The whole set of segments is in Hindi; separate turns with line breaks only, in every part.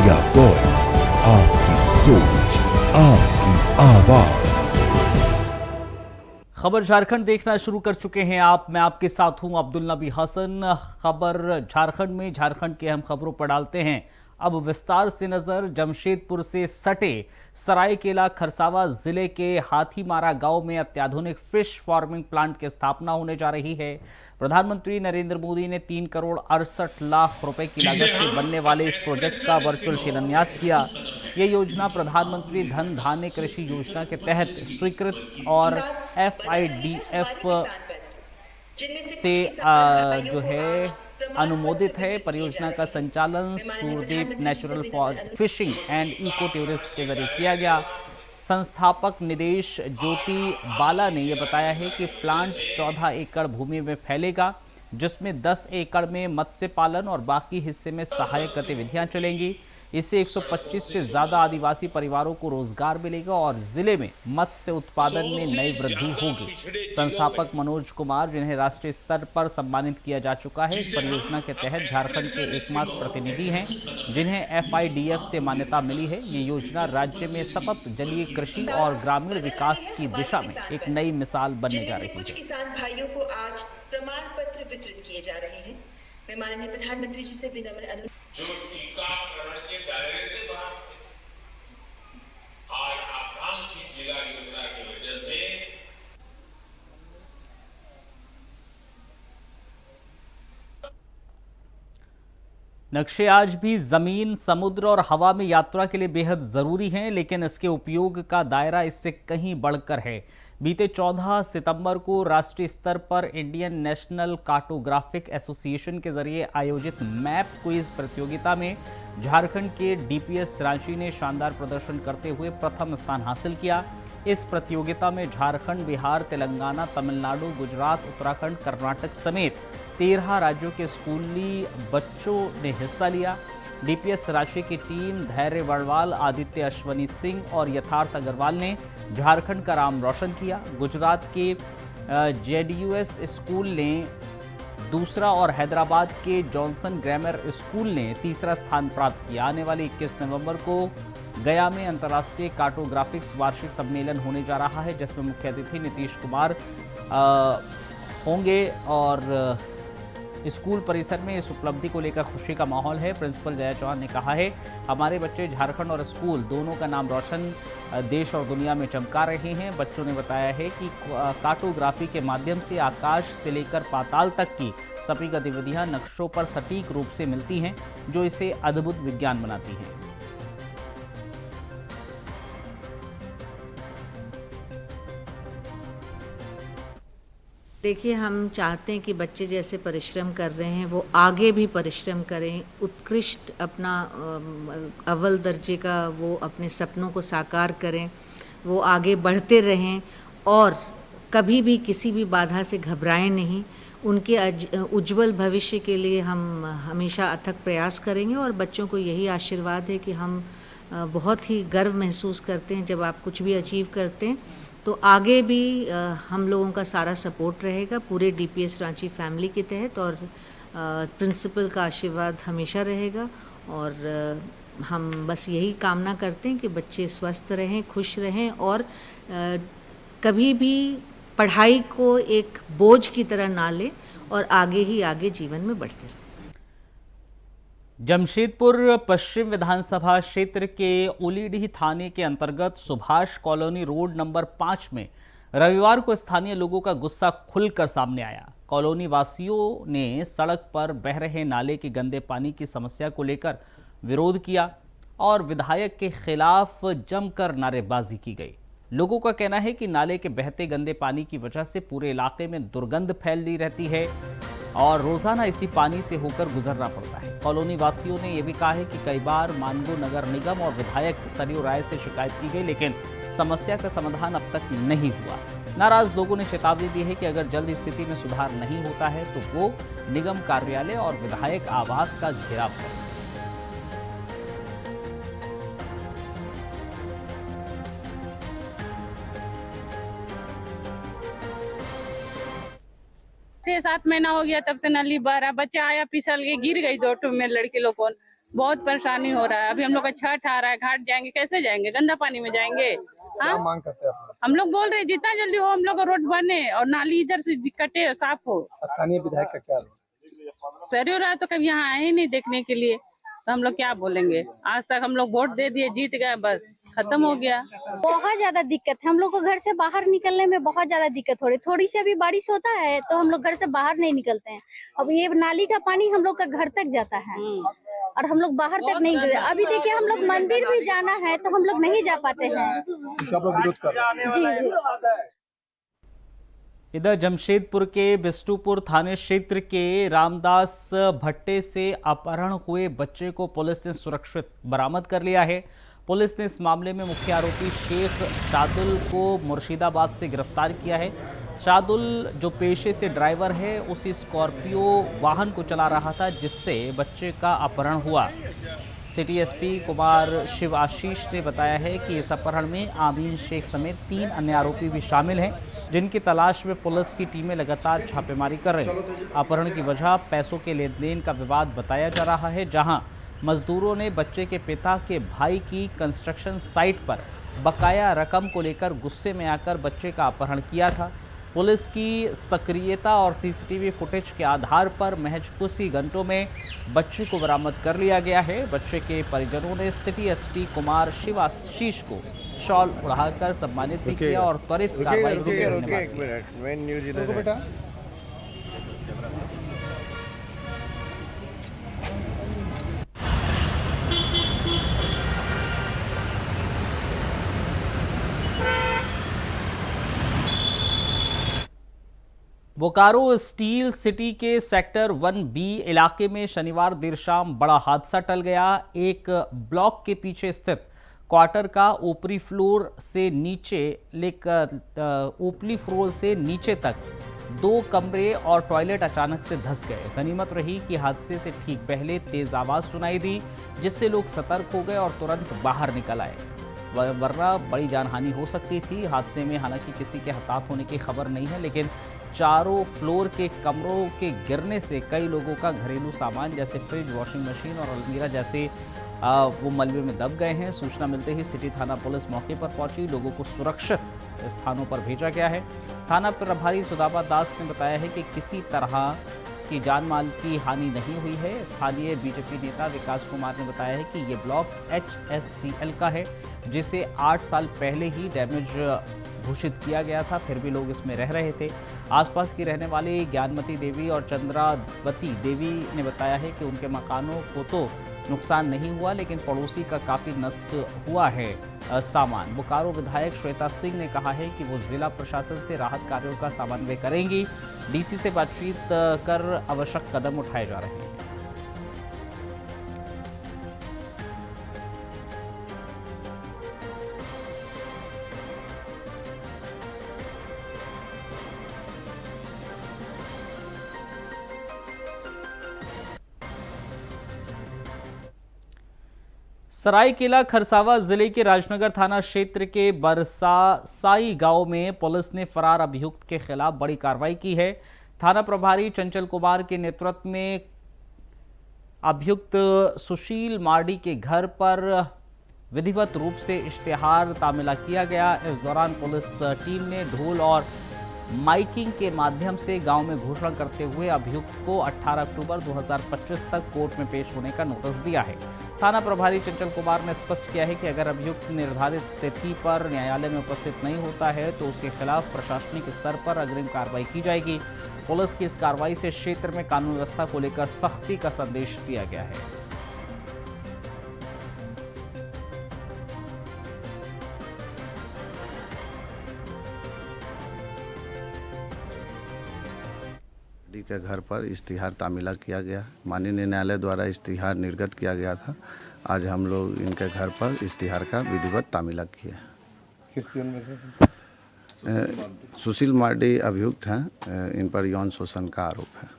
इंडिया वॉइस, आपकी सोच, आपकी आवाज।
खबर झारखंड देखना शुरू कर चुके हैं आप। मैं आपके साथ हूं अब्दुल नबी हसन। खबर झारखंड में, झारखंड की अहम खबरों पर डालते हैं अब विस्तार से नजर। जमशेदपुर से सटे सरायकेला खरसावा जिले के हाथीमारा गांव में अत्याधुनिक फिश फार्मिंग प्लांट की स्थापना होने जा रही है। प्रधानमंत्री नरेंद्र मोदी ने 3 करोड़ 68 लाख रुपए की लागत से बनने वाले इस प्रोजेक्ट का वर्चुअल शिलान्यास किया। ये योजना प्रधानमंत्री धन धान्य कृषि योजना के तहत स्वीकृत और FIDF से जो है अनुमोदित है। परियोजना का संचालन Surdeep natural fishing and eco tourism के जरिए किया गया। संस्थापक निदेश ज्योति बाला ने यह बताया है कि प्लांट 14 एकड़ भूमि में फैलेगा, जिसमें 10 एकड़ में मत्स्य पालन और बाकी हिस्से में सहायक गतिविधियां चलेंगी। इससे 125 से ज्यादा आदिवासी परिवारों को रोजगार मिलेगा और जिले में मत्स्य उत्पादन में नई वृद्धि होगी। संस्थापक मनोज कुमार, जिन्हें राष्ट्रीय स्तर पर सम्मानित किया जा चुका है, इस परियोजना के तहत झारखंड के एकमात्र प्रतिनिधि हैं जिन्हें FIDF से मान्यता मिली है। ये योजना राज्य में सतत जलीय कृषि और ग्रामीण विकास की दिशा में एक नई मिसाल बनने जा रही है।
किसान भाइयों को आज प्रमाण पत्र वितरित किए जा रहे हैं। मैं माननीय प्रधानमंत्री जी से विनम्र अनुरोध,
जो टीकाकरण के दायरे से बाहर थे, आज आकांक्षी जिला योजना की वजह से
नक्शे आज भी जमीन, समुद्र और हवा में यात्रा के लिए बेहद जरूरी हैं, लेकिन इसके उपयोग का दायरा इससे कहीं बढ़कर है। बीते 14 सितंबर को राष्ट्रीय स्तर पर इंडियन नेशनल कार्टोग्राफिक एसोसिएशन के जरिए आयोजित मैप क्विज प्रतियोगिता में झारखंड के DPS रांची ने शानदार प्रदर्शन करते हुए प्रथम स्थान हासिल किया। इस प्रतियोगिता में झारखंड, बिहार, तेलंगाना, तमिलनाडु, गुजरात, उत्तराखंड, कर्नाटक समेत 13 राज्यों के स्कूली बच्चों ने हिस्सा लिया। DPS रांची की टीम धैर्य वर्णवाल, आदित्य अश्वनी सिंह और यथार्थ अग्रवाल ने झारखंड का नाम रोशन किया। गुजरात के JDUS स्कूल ने दूसरा और हैदराबाद के जॉनसन ग्रामर स्कूल ने तीसरा स्थान प्राप्त किया। आने वाले 21 नवंबर को गया में अंतर्राष्ट्रीय कार्टोग्राफिक्स वार्षिक सम्मेलन होने जा रहा है, जिसमें मुख्य अतिथि नीतीश कुमार होंगे और स्कूल परिसर में इस उपलब्धि को लेकर खुशी का माहौल है। प्रिंसिपल जया चौहान ने कहा है, हमारे बच्चे झारखंड और स्कूल दोनों का नाम रोशन देश और दुनिया में चमका रहे हैं। बच्चों ने बताया है कि कार्टोग्राफी के माध्यम से आकाश से लेकर पाताल तक की सभी गतिविधियां नक्शों पर सटीक रूप से मिलती हैं, जो इसे अद्भुत विज्ञान बनाती हैं।
देखिए, हम चाहते हैं कि बच्चे जैसे परिश्रम कर रहे हैं वो आगे भी परिश्रम करें, उत्कृष्ट अपना अव्वल दर्जे का वो अपने सपनों को साकार करें, वो आगे बढ़ते रहें और कभी भी किसी भी बाधा से घबराएं नहीं। उनके उज्जवल भविष्य के लिए हम हमेशा अथक प्रयास करेंगे और बच्चों को यही आशीर्वाद है कि हम बहुत ही गर्व महसूस करते हैं जब आप कुछ भी अचीव करते हैं। तो आगे भी हम लोगों का सारा सपोर्ट रहेगा पूरे DPS रांची फैमिली के तहत और प्रिंसिपल का आशीर्वाद हमेशा रहेगा और हम बस यही कामना करते हैं कि बच्चे स्वस्थ रहें, खुश रहें और कभी भी पढ़ाई को एक बोझ की तरह ना लें और आगे ही आगे जीवन में बढ़ते रहें।
जमशेदपुर पश्चिम विधानसभा क्षेत्र के उलीडीह थाने के अंतर्गत सुभाष कॉलोनी रोड नंबर 5 में रविवार को स्थानीय लोगों का गुस्सा खुलकर सामने आया। कॉलोनी वासियों ने सड़क पर बह रहे नाले के गंदे पानी की समस्या को लेकर विरोध किया और विधायक के खिलाफ जमकर नारेबाजी की गई। लोगों का कहना है कि नाले के बहते गंदे पानी की वजह से पूरे इलाके में दुर्गंध फैली रहती है और रोजाना इसी पानी से होकर गुजरना पड़ता है। कॉलोनी वासियों ने यह भी कहा है कि कई बार मानगो नगर निगम और विधायक सरयू राय से शिकायत की गई, लेकिन समस्या का समाधान अब तक नहीं हुआ। नाराज लोगों ने चेतावनी दी है कि अगर जल्द स्थिति में सुधार नहीं होता है तो वो निगम कार्यालय और विधायक आवास का घेराव करेंगे।
6-7 महीना हो गया तब से नली बह रहा। बच्चा आया फिसल के गिर गई 2 ठो में लड़के लोग को बहुत परेशानी हो रहा है। अभी हम लोग का छठ आ रहा है, घाट जाएंगे, कैसे जाएंगे? गंदा पानी में जाएंगे। हाँ,
मांग करते हैं आप
हम लोग बोल रहे हैं जितना जल्दी हो हम लोग का रोड बने और नाली इधर से कटे और साफ हो।
लोग? स्थानीय विधायक का क्या
सर हो रहा है तो कभी यहाँ आए ही नहीं देखने के लिए, तो हम लोग क्या बोलेंगे? आज तक हम लोग वोट दे दिए, जीत गए, बस खत्म हो गया।
बहुत ज्यादा दिक्कत है, हम लोग को घर से बाहर निकलने में बहुत ज्यादा दिक्कत हो रही। थोड़ी सी अभी बारिश होता है तो हम लोग घर से बाहर नहीं निकलते हैं। अब ये नाली का पानी हम लोग का घर तक जाता है और हम लोग बाहर तक नहीं गए। अभी देखिए हम लोग मंदिर भी जाना है तो हम लोग नहीं जा पाते हैं।
इसका आप लोग विरोध कर रहे हैं?
जी जी।
इधर जमशेदपुर के बिष्टुपुर थाने क्षेत्र के रामदास भट्टे से अपहरण हुए बच्चे को पुलिस ने सुरक्षित बरामद कर लिया है। पुलिस ने इस मामले में मुख्य आरोपी शेख शादुल को मुर्शिदाबाद से गिरफ्तार किया है। शादुल जो पेशे से ड्राइवर है, उसी स्कॉर्पियो वाहन को चला रहा था जिससे बच्चे का अपहरण हुआ। सिटी एसपी कुमार शिव आशीष ने बताया है कि इस अपहरण में आमीन शेख समेत 3 अन्य आरोपी भी शामिल हैं, जिनकी तलाश में पुलिस की टीमें लगातार छापेमारी कर रही हैं। अपहरण की वजह पैसों के लेन देन का विवाद बताया जा रहा है, जहां मजदूरों ने बच्चे के पिता के भाई की कंस्ट्रक्शन साइट पर बकाया रकम को लेकर गुस्से में आकर बच्चे का अपहरण किया था। पुलिस की सक्रियता और सीसीटीवी फुटेज के आधार पर महज कुछ ही घंटों में बच्चे को बरामद कर लिया गया है। बच्चे के परिजनों ने सिटी एसपी कुमार शिव आशीष को शॉल उड़ाकर सम्मानित भी किया और त्वरित कार्रवाई के लिए धन्यवाद दिया। बोकारो स्टील सिटी के सेक्टर 1B इलाके में शनिवार देर शाम बड़ा हादसा टल गया। एक ब्लॉक के पीछे स्थित क्वार्टर का ऊपरी फ्लोर से नीचे तक 2 कमरे और टॉयलेट अचानक से धंस गए। गनीमत रही कि हादसे से ठीक पहले तेज आवाज सुनाई दी, जिससे लोग सतर्क हो गए और तुरंत बाहर निकल आए, वरना बड़ी जानहानि हो सकती थी। हादसे में हालांकि किसी के हताहत होने की खबर नहीं है, लेकिन चारों फ्लोर के कमरों के गिरने से कई लोगों का घरेलू सामान जैसे फ्रिज, वॉशिंग मशीन और अलमीरा जैसे वो मलबे में दब गए हैं। सूचना मिलते ही सिटी थाना पुलिस मौके पर पहुंची, लोगों को सुरक्षित स्थानों पर भेजा गया है। थाना प्रभारी सुदामा दास ने बताया है कि किसी तरह की जान माल की हानि नहीं हुई है। स्थानीय बीजेपी नेता विकास कुमार ने बताया है कि ये ब्लॉक HSCL का है, जिसे 8 साल पहले ही डैमेज घोषित किया गया था, फिर भी लोग इसमें रह रहे थे। आसपास की रहने वाली ज्ञानमती देवी और चंद्रावती देवी ने बताया है कि उनके मकानों को तो नुकसान नहीं हुआ, लेकिन पड़ोसी का काफ़ी नष्ट हुआ है सामान। बोकारो विधायक श्वेता सिंह ने कहा है कि वो जिला प्रशासन से राहत कार्यों का समन्वय करेंगी। डीसी से बातचीत कर आवश्यक कदम उठाए जा रहे हैं। सरायकेला खरसावा जिले के राजनगर थाना क्षेत्र के बरसासाई गांव में पुलिस ने फरार अभियुक्त के खिलाफ बड़ी कार्रवाई की है। थाना प्रभारी चंचल कुमार के नेतृत्व में अभियुक्त सुशील मार्डी के घर पर विधिवत रूप से इश्तेहार तामीला किया गया। इस दौरान पुलिस टीम ने ढोल और माइकिंग के माध्यम से गांव में घोषणा करते हुए अभियुक्त को 18 अक्टूबर 2025 तक कोर्ट में पेश होने का नोटिस दिया है। थाना प्रभारी चंचल कुमार ने स्पष्ट किया है कि अगर अभियुक्त निर्धारित तिथि पर न्यायालय में उपस्थित नहीं होता है तो उसके खिलाफ प्रशासनिक स्तर पर अग्रिम कार्रवाई की जाएगी। पुलिस की इस कार्रवाई से क्षेत्र में कानून व्यवस्था को लेकर सख्ती का संदेश दिया गया है।
के घर पर इश्तिहार तामीला किया गया। माननीय न्यायालय द्वारा इश्तिहार निर्गत किया गया था। आज हम लोग इनके घर पर इश्तिहार का विधिवत तामीला किया। सुशील मार्डी अभियुक्त हैं, इन पर यौन शोषण का आरोप है।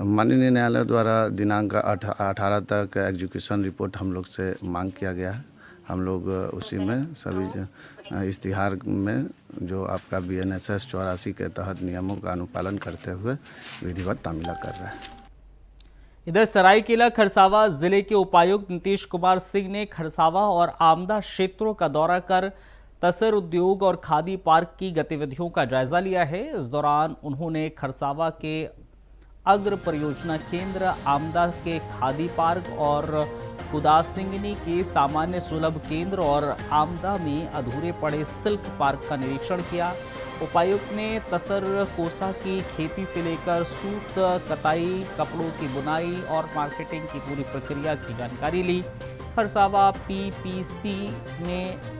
माननीय न्यायालय द्वारा दिनांक 18 तक एग्जीक्यूशन रिपोर्ट हम लोग से मांग किया गया है। हम लोग उसी में सभी इश्तिहार में जो आपका BNSS 84 के तहत नियमों का अनुपालन करते हुए विधिवत तामीला कर रहे हैं।
इधर सरायकेला खरसावां जिले के उपायुक्त नीतीश कुमार सिंह ने खरसावां और आमदा क्षेत्रों का दौरा कर तसर उद्योग और खादी पार्क की गतिविधियों का जायजा लिया है। इस दौरान उन्होंने खरसावां के अग्र परियोजना केंद्र, आमदा के खादी पार्क और कुदासिंगनी के सामान्य सुलभ केंद्र और आमदा में अधूरे पड़े सिल्क पार्क का निरीक्षण किया। उपायुक्त ने तसर कोसा की खेती से लेकर सूत कताई, कपड़ों की बुनाई और मार्केटिंग की पूरी प्रक्रिया की जानकारी ली। खरसावां पीपीसी में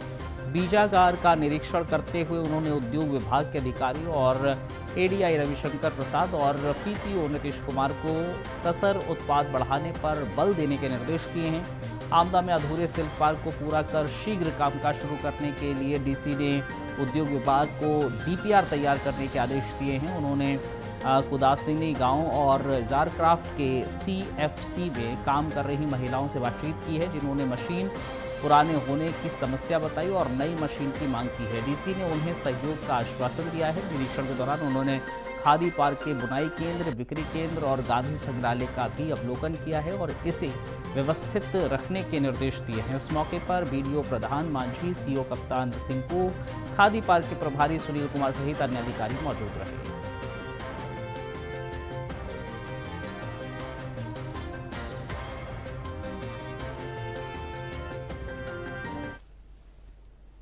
बीजागार का निरीक्षण करते हुए उन्होंने उद्योग विभाग के अधिकारियों और एडीआई रविशंकर प्रसाद और पीपीओ नीतीश कुमार को तसर उत्पाद बढ़ाने पर बल देने के निर्देश दिए हैं। आमदा में अधूरे सिल्क पार्क को पूरा कर शीघ्र कामकाज शुरू करने के लिए डीसी ने उद्योग विभाग को डीपीआर तैयार करने के आदेश दिए हैं। उन्होंने कुदासिनी गांव और जारक्राफ्ट के सीएफसी में काम कर रही महिलाओं से बातचीत की है, जिन्होंने मशीन पुराने होने की समस्या बताई और नई मशीन की मांग की है। डीसी ने उन्हें सहयोग का आश्वासन दिया है। निरीक्षण के दौरान उन्होंने खादी पार्क के बुनाई केंद्र, बिक्री केंद्र और गांधी संग्रहालय का भी अवलोकन किया है और इसे व्यवस्थित रखने के निर्देश दिए हैं। इस मौके पर बीडीओ प्रधान मांझी, सीओ कप्तान सिंह को, खादी पार्क के प्रभारी सुनील कुमार सहित अन्य अधिकारी मौजूद रहे।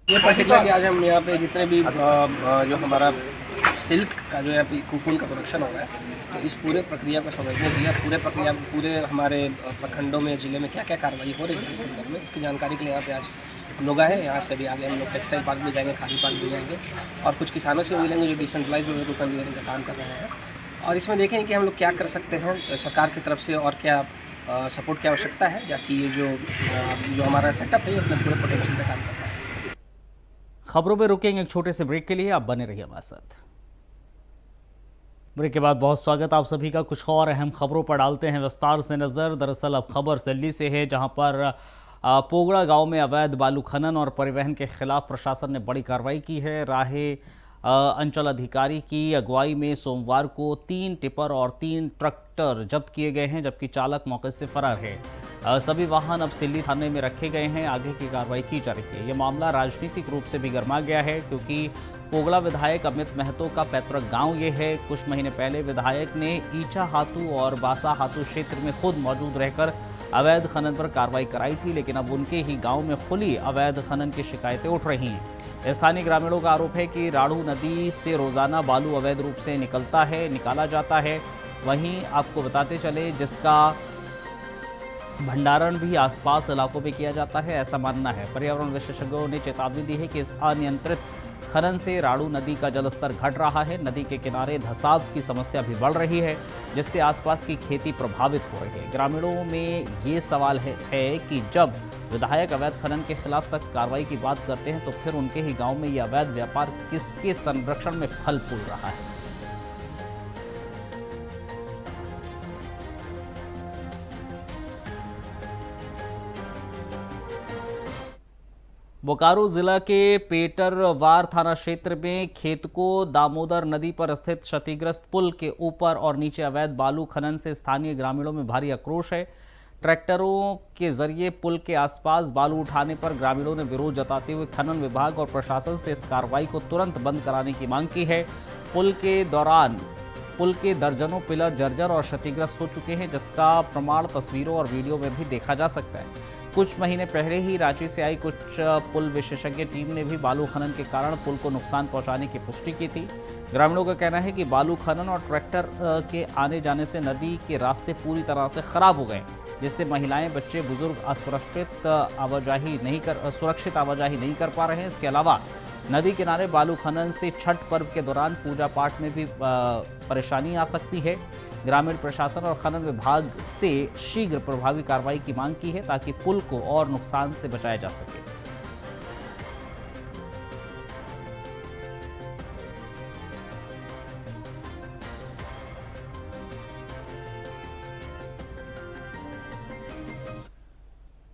ये पर्टिकुलरली आज हम यहाँ पे जितने भी जो हमारा सिल्क का जो है कुकुन का प्रोडक्शन हो रहा है, तो इस पूरे प्रक्रिया को समझने के लिए पूरे हमारे प्रखंडों में, ज़िले में क्या क्या कार्रवाई हो रही है इस संदर्भ में, इसकी जानकारी के लिए यहाँ पे आज हम लोग आए हैं। यहाँ से भी आगे हम लोग टेक्सटाइल पार्क भी जाएंगे, खादी पार्क भी जाएंगे और कुछ किसानों से मिलेंगे जो डिसेंट्रलाइज दुकान देने का काम कर रहे हैं और इसमें देखेंगे कि हम लोग क्या कर सकते हैं सरकार की तरफ से और क्या सपोर्ट की आवश्यकता है, ताकि ये जो हमारा सेटअप है ये अपने पूरे पोटेंशियल पे काम करता है।
खबरों में रुकेंगे एक छोटे से ब्रेक के लिए, आप बने रहिए हमारे साथ। ब्रेक के बाद बहुत स्वागत आप सभी का। कुछ और अहम खबरों पर डालते हैं विस्तार से नजर। दरअसल अब खबर दिल्ली से है, जहां पर पोगड़ा गांव में अवैध बालू खनन और परिवहन के खिलाफ प्रशासन ने बड़ी कार्रवाई की है। राहे अंचल अधिकारी की अगुवाई में सोमवार को 3 टिपर और 3 ट्रैक्टर जब्त किए गए हैं, जबकि चालक मौके से फरार है। सभी वाहन अब सिल्ली थाने में रखे गए हैं, आगे की कार्रवाई की जा रही है। यह मामला राजनीतिक रूप से भी गर्मा गया है, क्योंकि पोगड़ा विधायक अमित महतो का पैतृक गांव ये है। कुछ महीने पहले विधायक ने ईचा हाथू और बासा हाथू क्षेत्र में खुद मौजूद रहकर अवैध खनन पर कार्रवाई कराई थी, लेकिन अब उनके ही गांव में खुली अवैध खनन की शिकायतें उठ रही हैं। स्थानीय ग्रामीणों का आरोप है कि राड़ू नदी से रोजाना बालू अवैध रूप से निकाला जाता है। वहीं आपको बताते चले, जिसका भंडारण भी आसपास इलाकों में किया जाता है, ऐसा मानना है। पर्यावरण विशेषज्ञों ने चेतावनी दी है कि इस अनियंत्रित खनन से राड़ू नदी का जलस्तर घट रहा है। नदी के किनारे धंसाव की समस्या भी बढ़ रही है, जिससे आसपास की खेती प्रभावित हो रही है। ग्रामीणों में ये सवाल है कि जब विधायक अवैध खनन के खिलाफ सख्त कार्रवाई की बात करते हैं, तो फिर उनके ही गांव में ये अवैध व्यापार किसके संरक्षण में फल फूल रहा है। बोकारो जिला के पेटरवार थाना क्षेत्र में खेतको दामोदर नदी पर स्थित क्षतिग्रस्त पुल के ऊपर और नीचे अवैध बालू खनन से स्थानीय ग्रामीणों में भारी आक्रोश है। ट्रैक्टरों के जरिए पुल के आसपास बालू उठाने पर ग्रामीणों ने विरोध जताते हुए खनन विभाग और प्रशासन से इस कार्रवाई को तुरंत बंद कराने की मांग की है। पुल के दर्जनों पिलर जर्जर और क्षतिग्रस्त हो चुके हैं, जिसका प्रमाण तस्वीरों और वीडियो में भी देखा जा सकता है। कुछ महीने पहले ही रांची से आई कुछ पुल विशेषज्ञ टीम ने भी बालू खनन के कारण पुल को नुकसान पहुंचाने की पुष्टि की थी। ग्रामीणों का कहना है कि बालू खनन और ट्रैक्टर के आने जाने से नदी के रास्ते पूरी तरह से खराब हो गए, जिससे महिलाएं, बच्चे, बुजुर्ग सुरक्षित आवाजाही नहीं कर पा रहे हैं। इसके अलावा नदी किनारे बालू खनन से छठ पर्व के दौरान पूजा पाठ में भी परेशानी आ सकती है। ग्रामीण प्रशासन और खनन विभाग से शीघ्र प्रभावी कार्रवाई की मांग की है, ताकि पुल को और नुकसान से बचाया जा सके।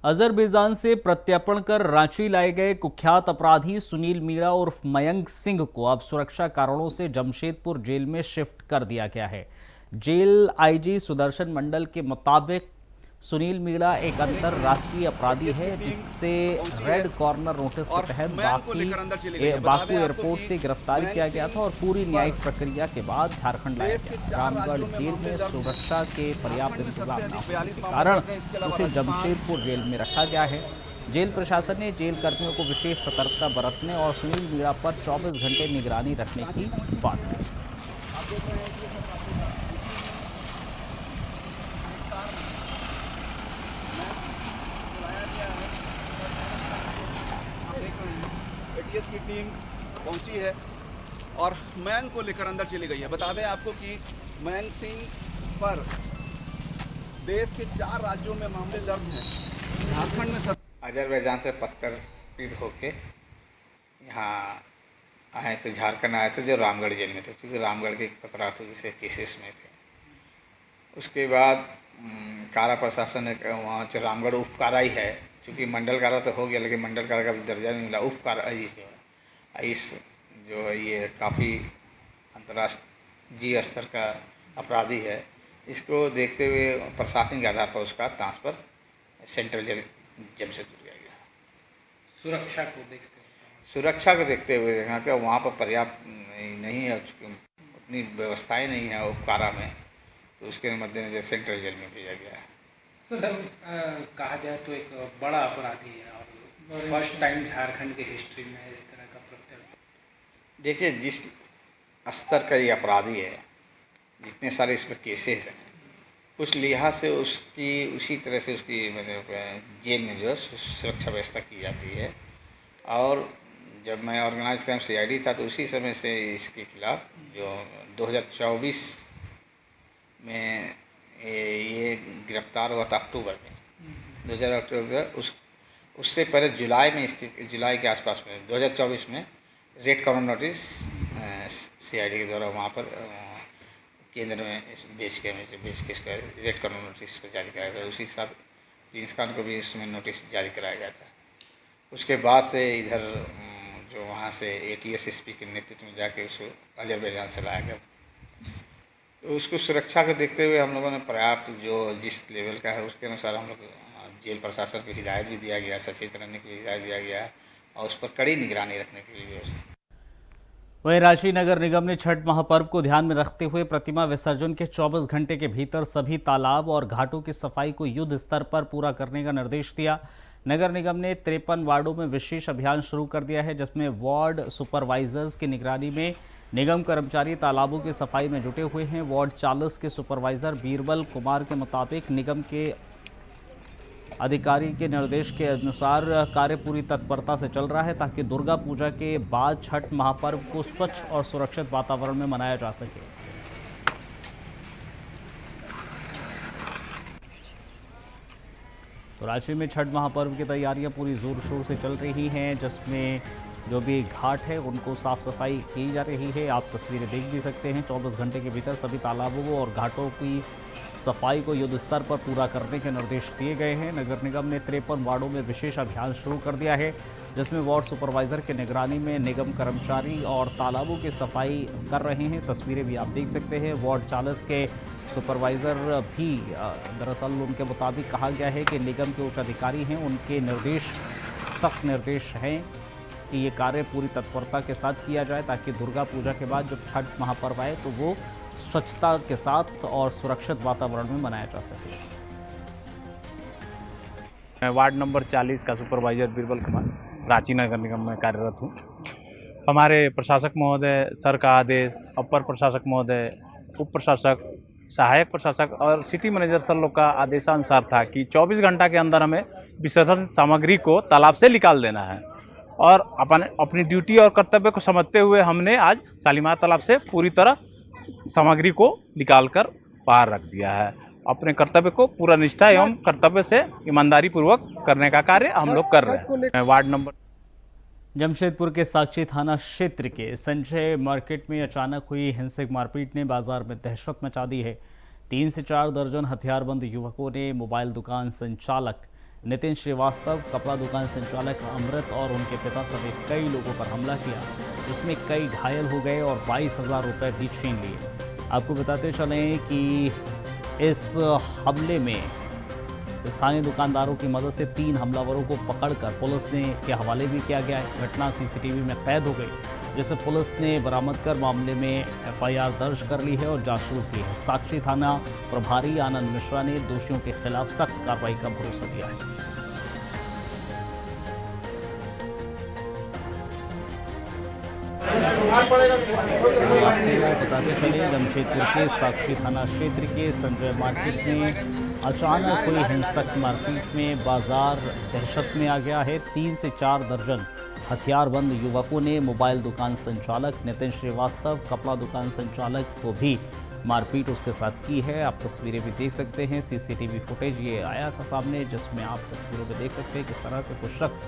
अजरबैजान से प्रत्यर्पण कर रांची लाए गए कुख्यात अपराधी सुनील मीणा उर्फ मयंक सिंह को अब सुरक्षा कारणों से जमशेदपुर जेल में शिफ्ट कर दिया गया है। जेल आईजी सुदर्शन मंडल के मुताबिक सुनील मीणा एक अंतरराष्ट्रीय अपराधी है जिससे रेड कॉर्नर नोटिस के तहत बाकू एयरपोर्ट से गिरफ्तार किया गया था और पूरी न्यायिक प्रक्रिया के बाद झारखंड लाया गया। रामगढ़ जेल में सुरक्षा के पर्याप्त इंतजाम न होने के कारण उसे जमशेदपुर जेल में रखा गया है। जेल प्रशासन ने जेल कर्मियों को विशेष सतर्कता बरतने और सुनील मीणा पर 24 घंटे निगरानी रखने की बात की।
एटीएस की टीम पहुंची है और मयंक को लेकर अंदर चली गई है। बता दें आपको कि मयंक सिंह पर देश के 4 राज्यों में मामले दर्ज हैं। झारखंड में
अजरबैजान से पत्थरपीट होके यहाँ आए थे, झारखंड आए थे, जो रामगढ़ जेल में थे, क्योंकि रामगढ़ के पतरातू जैसे केसेस में थे। उसके बाद कारा प्रशासन ने वहाँ से रामगढ़ उप कारा ही है, चूँकि मंडल कारा तो हो गया लेकिन मंडल कारा का भी दर्जा नहीं मिला। उप कारा आइस जो है ये काफ़ी अंतर्राष्ट्रीय स्तर का अपराधी है। इसको देखते हुए प्रशासनिक आधार पर उसका ट्रांसफ़र सेंट्रल जेल जमशेदपुर किया गया। सुरक्षा को देखते हुए देखा कि वहाँ पर पर्याप्त नहीं है, उतनी व्यवस्थाएं नहीं है उप कारा में, तो उसके मद्देनजर सेंट्रल जेल में भेजा गया है।
सर कहा जाए तो एक बड़ा अपराधी है और फर्स्ट टाइम झारखंड की हिस्ट्री में इस तरह का प्रत्यर्पण।
देखिए, जिस स्तर का ये अपराधी है, जितने सारे इसमें केसेस हैं, उस लिहाज से उसकी उसी तरह से उसकी मतलब जेल में जो है सुरक्षा व्यवस्था की जाती है। और जब मैं ऑर्गेनाइज क्राइम CID था तो उसी समय से इसके खिलाफ जो 2024 में ये गिरफ्तार हुआ था अक्टूबर में, 2000 अक्टूबर, उससे पहले जुलाई के आसपास में 2024 में रेड कॉर्नर नोटिस CID के द्वारा वहाँ पर केंद्र में बेच के इसका रेड कॉर्नर नोटिस पर जारी कराया गया। उसी के साथ प्रिंस खान को भी इसमें नोटिस जारी कराया गया था। उसके बाद से इधर जो वहाँ से ATS SP के नेतृत्व में जाके उसको अजरबैजान से लाया गया। तो उसको सुरक्षा को देखते हुए हम लोगों ने पर्याप्त जो जिस लेवल का है उसके अनुसार हम लोग जेल प्रशासन को हिदायत भी दिया गया, सचेत रहने की हिदायत दिया गया और उस पर कड़ी निगरानी रखने के लिए।
वहीं रांची नगर निगम ने छठ महापर्व को ध्यान में रखते हुए प्रतिमा विसर्जन के 24 घंटे के भीतर सभी तालाब और घाटों की सफाई को युद्ध स्तर पर पूरा करने का निर्देश दिया। नगर निगम ने 53 वार्डों में विशेष अभियान शुरू कर दिया है, जिसमें वार्ड सुपरवाइजर्स की निगरानी में निगम कर्मचारी तालाबों की सफाई में जुटे हुए हैं। वार्ड 40 के सुपरवाइजर बीरबल कुमार के मुताबिक निगम के अधिकारी के निर्देश के अनुसार कार्य पूरी तत्परता से चल रहा है ताकि दुर्गा पूजा के बाद छठ महापर्व को स्वच्छ और सुरक्षित वातावरण में मनाया जा सके। तो रांची में छठ महापर्व की तैयारियां पूरी जोर शोर से चल रही हैं, जिसमें जो भी घाट है उनको साफ सफाई की जा रही है। आप तस्वीरें देख भी सकते हैं। 24 घंटे के भीतर सभी तालाबों और घाटों की सफाई को युद्ध स्तर पर पूरा करने के निर्देश दिए गए हैं। नगर निगम ने 53 वार्डों में विशेष अभियान शुरू कर दिया है, जिसमें वार्ड सुपरवाइजर की निगरानी में निगम कर्मचारी और तालाबों की सफाई कर रहे हैं। तस्वीरें भी आप देख सकते हैं। वार्ड 40 के सुपरवाइजर भी दरअसल उनके मुताबिक कहा गया है कि निगम के उच्च अधिकारी हैं, उनके निर्देश सख्त निर्देश हैं कि ये कार्य पूरी तत्परता के साथ किया जाए ताकि दुर्गा पूजा के बाद जब छठ महापर्व आए तो वो स्वच्छता के साथ और सुरक्षित वातावरण में मनाया जा सके।
मैं वार्ड नंबर 40 का सुपरवाइजर बीरबल कुमार रांची नगर निगम में कार्यरत हूँ। हमारे प्रशासक महोदय सर का आदेश, अपर प्रशासक महोदय, उप प्रशासक, सहायक प्रशासक और सिटी मैनेजर सर लोग का आदेशानुसार था कि 24 घंटा के अंदर हमें विसर्जन सामग्री को तालाब से निकाल देना है और अपनी ड्यूटी और कर्तव्य को समझते हुए हमने आज शालीमार तालाब से पूरी तरह सामग्री को निकालकर बाहर रख दिया है। अपने कर्तव्य को पूरा निष्ठा एवं कर्तव्य से ईमानदारी पूर्वक करने का कार्य हम लोग कर रहे हैं। वार्ड नंबर
जमशेदपुर के साक्षी थाना क्षेत्र के संजय मार्केट में अचानक हुई हिंसक मारपीट ने बाजार में दहशत मचा दी है। 3 से 4 दर्जन हथियारबंद युवकों ने मोबाइल दुकान संचालक नितिन श्रीवास्तव, कपड़ा दुकान संचालक अमृत और उनके पिता समेत कई लोगों पर हमला किया, जिसमें कई घायल हो गए और 22,000 रुपये भी छीन लिए। आपको बताते चलें कि इस हमले में स्थानीय दुकानदारों की मदद से 3 हमलावरों को पकड़कर पुलिस ने के हवाले भी किया गया है। घटना सीसीटीवी में कैद हो गई, जिसे पुलिस ने बरामद कर मामले में एफआईआर दर्ज कर ली है और जांच शुरू की है। साक्षी थाना प्रभारी आनंद मिश्रा ने दोषियों के खिलाफ सख्त कार्रवाई का भरोसा दिया है। बताते चले जमशेदपुर के साक्षी थाना क्षेत्र के संजय मार्केट में अचानक हुई हिंसक मारपीट में बाजार दहशत में आ गया है। 3 से 4 दर्जन हथियारबंद युवकों ने मोबाइल दुकान संचालक नितिन श्रीवास्तव, कपड़ा दुकान संचालक को भी मारपीट उसके साथ की है। आप तस्वीरें भी देख सकते हैं, सीसीटीवी फुटेज ये आया था सामने, जिसमें आप तस्वीरों में देख सकते हैं किस तरह से कुछ शख्स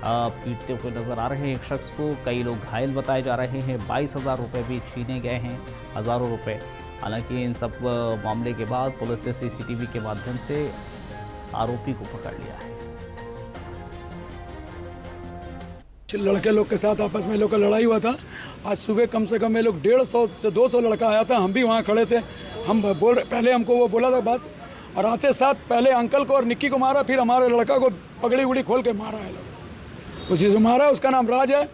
पीटते हुए नजर आ रहे हैं। एक शख्स को कई लोग घायल बताए जा रहे हैं। 22,000 रुपये भी छीने गए हैं, हज़ारों रुपये। हालांकि इन सब मामले के बाद पुलिस ने सीसीटीवी के माध्यम से आरोपी को पकड़ लिया है।
लड़के लोग के साथ आपस में लोग का लड़ाई हुआ था। आज सुबह कम से कम ये लोग 150 से 200 लड़का आया था। हम भी वहाँ खड़े थे। हम पहले हमको वो बोला था बात, और आते साथ पहले अंकल को और निक्की को मारा, फिर हमारे लड़का को पगड़ी उगड़ी खोल के मारा है लोग। उसी से मारा, उसका नाम राज है।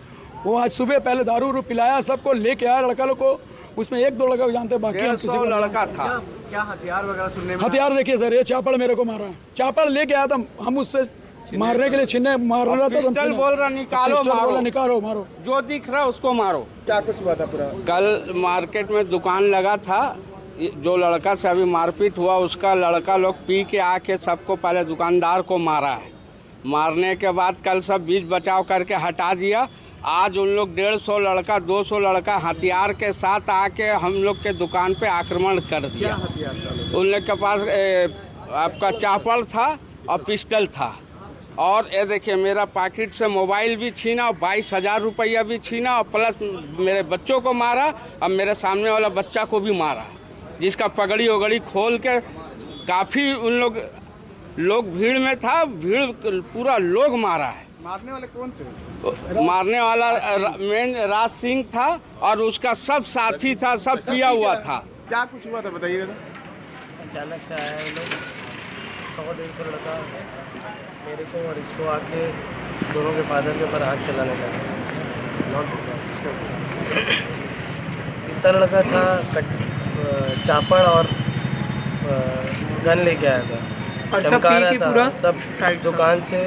वो आज सुबह पहले दारू उरू पिलाया, सबको लेके आया लड़का लोग को। उसमें 1-2 लड़का जानते, बाकी किसी को
लड़का था। क्या हथियार वगैरह सुनने में?
हथियार देखिए सर, ये चापड़ मेरे को मारा, चापड़ लेके आया था। हम उससे मारने के लिए छीनने मार रहा था।
पिस्टल बोल रहा निकालो मारो,
निकालो मारो,
जो दिख रहा उसको मारो।
क्या कुछ हुआ था पूरा?
कल मार्केट में दुकान लगा था, जो लड़का से अभी मारपीट हुआ उसका लड़का लोग पी के आके सबको पहले दुकानदार को मारा है। मारने के बाद कल सब बीच बचाव करके हटा दिया। आज उन लोग 150 लड़का 200 लड़का हथियार के साथ आके हम लोग के दुकान पे आक्रमण कर दिया। उन लोग के पास आपका चापड़ था और पिस्टल था, और ये देखिए मेरा पॉकेट से मोबाइल भी छीना, 22,000 रुपया भी छीना, और प्लस मेरे बच्चों को मारा और मेरे सामने वाला बच्चा को भी मारा, जिसका पगड़ी वगड़ी खोल के काफ़ी उन लोग भीड़ में था, भीड़ पूरा लोग मारा है।
मारने वाले कौन थे?
मारने वाला मेन राज सिंह था और उसका सब साथी था, सब पिया हुआ था।
क्या कुछ हुआ था बताइएगा।
अचानक से आया ये लोग, 100-150 लड़का मेरे को और इसको आके दोनों के फादर के ऊपर हाथ चलाने लगा। इतना लड़का था, चापड़ और गन लेके आया था, चमका रहा था पूरा। सब दुकान से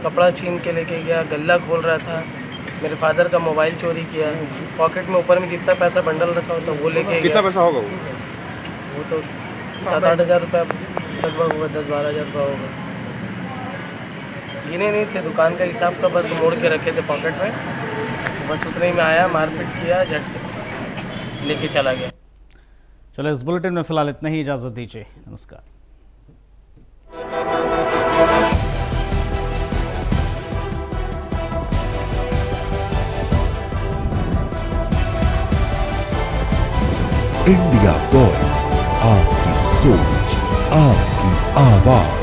कपड़ा छीन के लेके गया, गल्ला खोल रहा था। मेरे फादर का मोबाइल चोरी किया, पॉकेट में ऊपर में जितना पैसा बंडल रखा होता वो लेके गया।
कितना पैसा होगा
वो तो 7-8 हज़ार रुपये लगभग होगा, 10-12 हज़ार रुपये होगा। गिने नहीं थे, दुकान का हिसाब का बस मोड़ के रखे थे पॉकेट में। बस उतने में आया, मारपीट किया, झट लेके चला गया।
चलो इस बुलेटिन में फिलहाल इतना ही, इजाजत दीजिए, नमस्कार।
इंडिया वॉइस, आपकी सोच, आपकी आवाज।